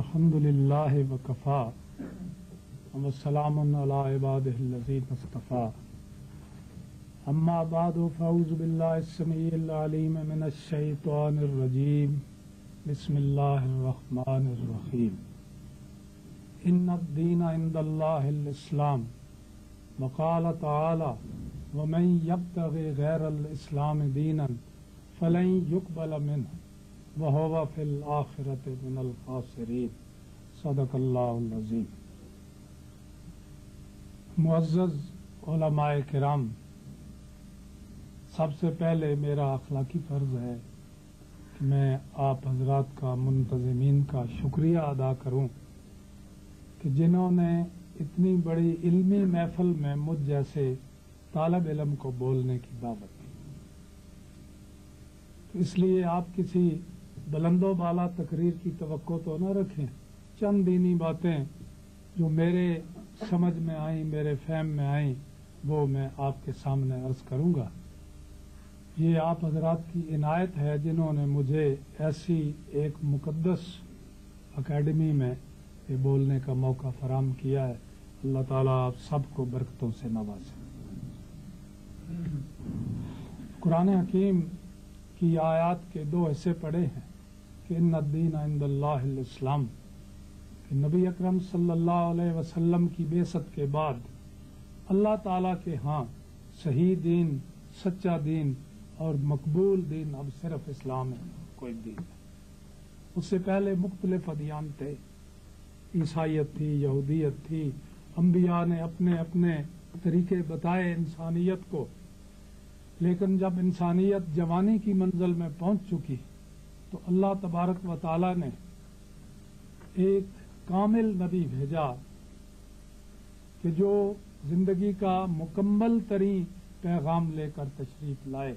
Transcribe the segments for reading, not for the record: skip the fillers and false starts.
الحمد للہ وکفا وسلام علی عبادہ الذین اصطفیٰ اما بعد فاعوذ باللہ السمیع العلیم من الشیطان الرجیم بسم اللہ الرحمن الرحیم ان الدین عند اللہ الاسلام وقال تعالی ومن یبتغی غیر الاسلام دینا فلن یقبل منہ وَهُوَ فِي الْآخِرَةِ مِنَ الْخَاسِرِينَ صدق اللہ العظیم۔ معزز علماء کرام، سب سے پہلے میرا اخلاقی فرض ہے کہ میں آپ حضرات کا، منتظمین کا شکریہ ادا کروں کہ جنہوں نے اتنی بڑی علمی محفل میں مجھ جیسے طالب علم کو بولنے کی دعوت دی۔ تو اس لیے آپ کسی بلند و بالا تقریر کی توقع تو نہ رکھیں، چند دینی باتیں جو میرے سمجھ میں آئیں، میرے فہم میں آئیں، وہ میں آپ کے سامنے عرض کروں گا۔ یہ آپ حضرات کی عنایت ہے جنہوں نے مجھے ایسی ایک مقدس اکیڈمی میں یہ بولنے کا موقع فراہم کیا ہے۔ اللہ تعالیٰ آپ سب کو برکتوں سے نوازے۔ قرآن حکیم کی آیات کے دو حصے پڑھے ہیں کہ ان الدین عند اللہ الاسلام، کہ نبی اکرم صلی اللہ علیہ وسلم کی بعثت کے بعد اللہ تعالیٰ کے ہاں صحیح دین، سچا دین اور مقبول دین اب صرف اسلام ہے، کوئی دین ہے۔ اس سے پہلے مختلف ادیان تھے، عیسائیت تھی، یہودیت تھی، انبیاء نے اپنے اپنے طریقے بتائے انسانیت کو، لیکن جب انسانیت جوانی کی منزل میں پہنچ چکی تو اللہ تبارک و تعالی نے ایک کامل نبی بھیجا کہ جو زندگی کا مکمل ترین پیغام لے کر تشریف لائے،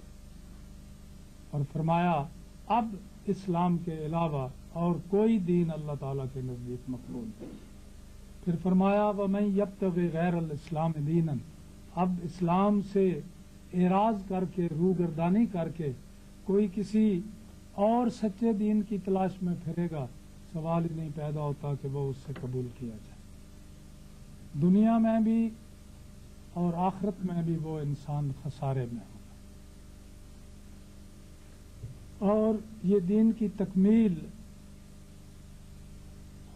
اور فرمایا اب اسلام کے علاوہ اور کوئی دین اللہ تعالیٰ کے نزدیک مقبول نہیں۔ پھر فرمایا وَمَن يَبْتَغِ غَيْرَ الْإِسْلَامِ دِينًا، اب اسلام سے اعراض کر کے، روگردانی کر کے کوئی کسی اور سچے دین کی تلاش میں پھرے گا، سوال ہی نہیں پیدا ہوتا کہ وہ اس سے قبول کیا جائے۔ دنیا میں بھی اور آخرت میں بھی وہ انسان خسارے میں ہوگا۔ اور یہ دین کی تکمیل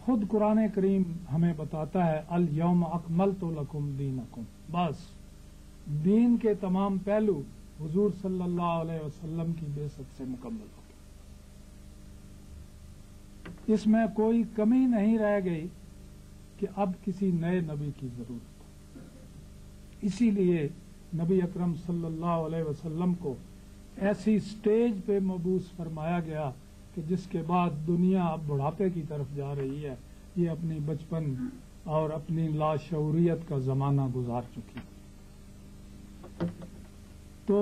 خود قرآن کریم ہمیں بتاتا ہے الیوم اکملت لکم دینکم، بس دین کے تمام پہلو حضور صلی اللہ علیہ وسلم کی بعثت سے مکمل ہو گئے۔ اس میں کوئی کمی نہیں رہ گئی کہ اب کسی نئے نبی کی ضرورت ہو۔ اسی لیے نبی اکرم صلی اللہ علیہ وسلم کو ایسی سٹیج پہ مبعوث فرمایا گیا کہ جس کے بعد دنیا اب بڑھاپے کی طرف جا رہی ہے، یہ اپنی بچپن اور اپنی لاشعوریت کا زمانہ گزار چکی۔ تو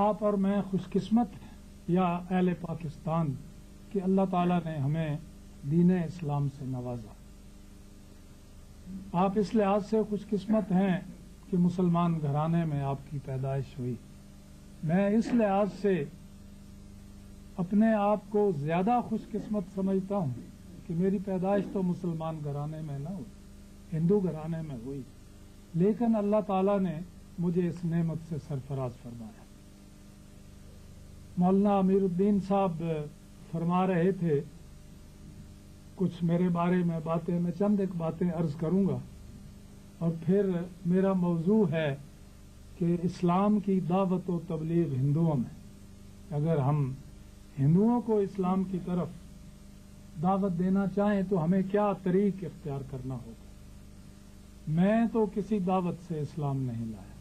آپ اور میں خوش قسمت ہیں یا اہل پاکستان کہ اللہ تعالیٰ نے ہمیں دین اسلام سے نوازا۔ آپ اس لحاظ سے خوش قسمت ہیں کہ مسلمان گھرانے میں آپ کی پیدائش ہوئی۔ میں اس لحاظ سے اپنے آپ کو زیادہ خوش قسمت سمجھتا ہوں کہ میری پیدائش تو مسلمان گھرانے میں نہ ہوئی، ہندو گھرانے میں ہوئی، لیکن اللہ تعالیٰ نے مجھے اس نعمت سے سرفراز فرمایا۔ مولانا امیر الدین صاحب فرما رہے تھے کچھ میرے بارے میں باتیں، میں چند ایک باتیں عرض کروں گا، اور پھر میرا موضوع ہے کہ اسلام کی دعوت و تبلیغ ہندوؤں میں، اگر ہم ہندوؤں کو اسلام کی طرف دعوت دینا چاہیں تو ہمیں کیا طریق اختیار کرنا ہوگا۔ میں تو کسی دعوت سے اسلام نہیں لایا،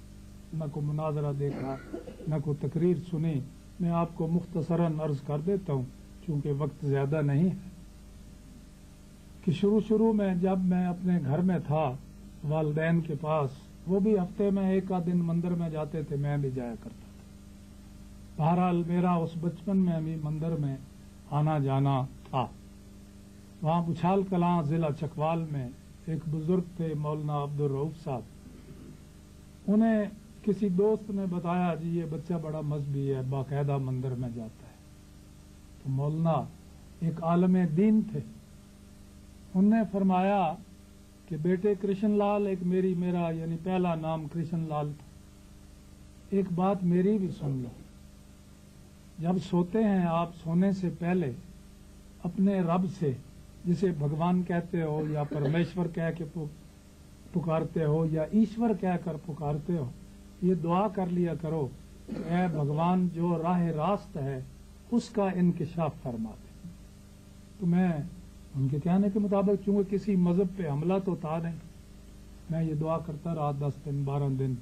نہ کوئی مناظرہ دیکھا، نہ کوئی تقریر سنی۔ میں آپ کو مختصراً عرض کر دیتا ہوں چونکہ وقت زیادہ نہیں ہے کہ شروع میں جب میں اپنے گھر میں تھا والدین کے پاس، وہ بھی ہفتے میں ایک آدھ دن مندر میں جاتے تھے، میں بھی جایا کرتا تھا۔ بہرحال میرا اس بچپن میں بھی مندر میں آنا جانا تھا۔ وہاں بچھال کلاں ضلع چکوال میں ایک بزرگ تھے مولانا عبد الرؤف صاحب، انہیں کسی دوست نے بتایا جی یہ بچہ بڑا مذہبی ہے، باقاعدہ مندر میں جاتا ہے۔ تو مولانا ایک عالم دین تھے، انہوں نے فرمایا کہ بیٹے کرشن لال، ایک میرا یعنی پہلا نام کرشن لال تھا، ایک بات میری بھی سن لو، جب سوتے ہیں آپ سونے سے پہلے اپنے رب سے، جسے بھگوان کہتے ہو یا پرمیشور کہہ کے پکارتے ہو یا ایشور کہہ کر پکارتے ہو، یہ دعا کر لیا کرو کہ اے بھگوان جو راہ راست ہے اس کا انکشاف فرما دے۔ تو میں ان کے کہنے کے مطابق، چونکہ کسی مذہب پہ حملہ تو تھا نہیں، میں یہ دعا کرتا رہا 10 دن 12 دن،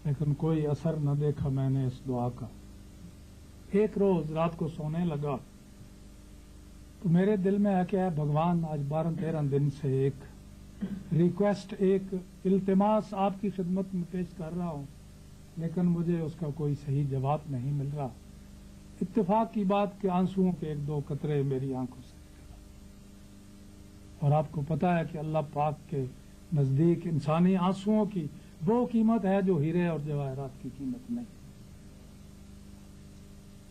لیکن کوئی اثر نہ دیکھا میں نے اس دعا کا۔ ایک روز رات کو سونے لگا تو میرے دل میں ہے کہ اے بھگوان، آج 12-13 دن سے ایک ریکویسٹ، ایک التماس آپ کی خدمت میں پیش کر رہا ہوں، لیکن مجھے اس کا کوئی صحیح جواب نہیں مل رہا۔ اتفاق کی بات کہ آنسوؤں کے 1-2 قطرے میری آنکھوں سے نکل آئے، اور آپ کو پتا ہے کہ اللہ پاک کے نزدیک انسانی آنسوؤں کی وہ قیمت ہے جو ہیرے اور جواہرات کی قیمت نہیں۔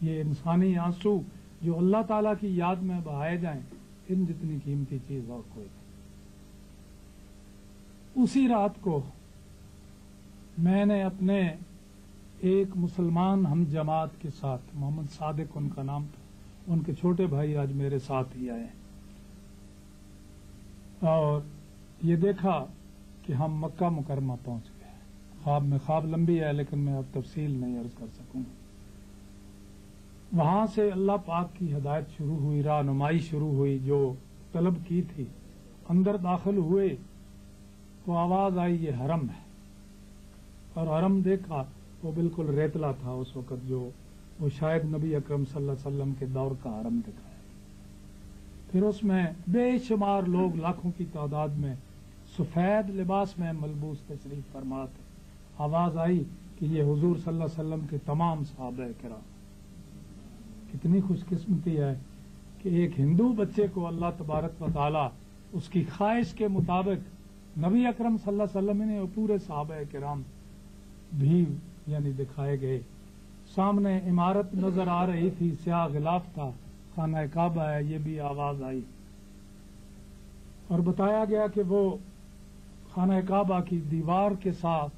یہ انسانی آنسو جو اللہ تعالیٰ کی یاد میں بہائے جائیں، ان جتنی قیمتی چیز اور کوئی نہیں۔ اسی رات کو میں نے اپنے ایک مسلمان ہم جماعت کے ساتھ، محمد صادق ان کا نام تھا، ان کے چھوٹے بھائی آج میرے ساتھ ہی آئے ہیں، اور یہ دیکھا کہ ہم مکہ مکرمہ پہنچ گئے۔ خواب لمبی ہے لیکن میں اب تفصیل نہیں عرض کر سکوں گا۔ وہاں سے اللہ پاک کی ہدایت شروع ہوئی، رہنمائی شروع ہوئی جو طلب کی تھی۔ اندر داخل ہوئے تو آواز آئی یہ حرم ہے، اور حرم دیکھا وہ بالکل ریتلا تھا اس وقت، جو وہ شاید نبی اکرم صلی اللہ علیہ وسلم کے دور کا حرم دکھایا۔ پھر اس میں بے شمار لوگ، لاکھوں کی تعداد میں سفید لباس میں ملبوس تشریف فرما تھے۔ آواز آئی کہ یہ حضور صلی اللہ علیہ وسلم کے تمام صحابہ کرام۔ کتنی خوش قسمتی ہے کہ ایک ہندو بچے کو اللہ تبارک و تعالی اس کی خواہش کے مطابق نبی اکرم صلی اللہ علیہ وسلم نے پورے صحابہ کرام بھی یعنی دکھائے گئے۔ سامنے عمارت نظر آ رہی تھی، سیاہ غلاف تھا، خانہ کعبہ ہے، یہ بھی آواز آئی اور بتایا گیا کہ وہ خانہ کعبہ کی دیوار کے ساتھ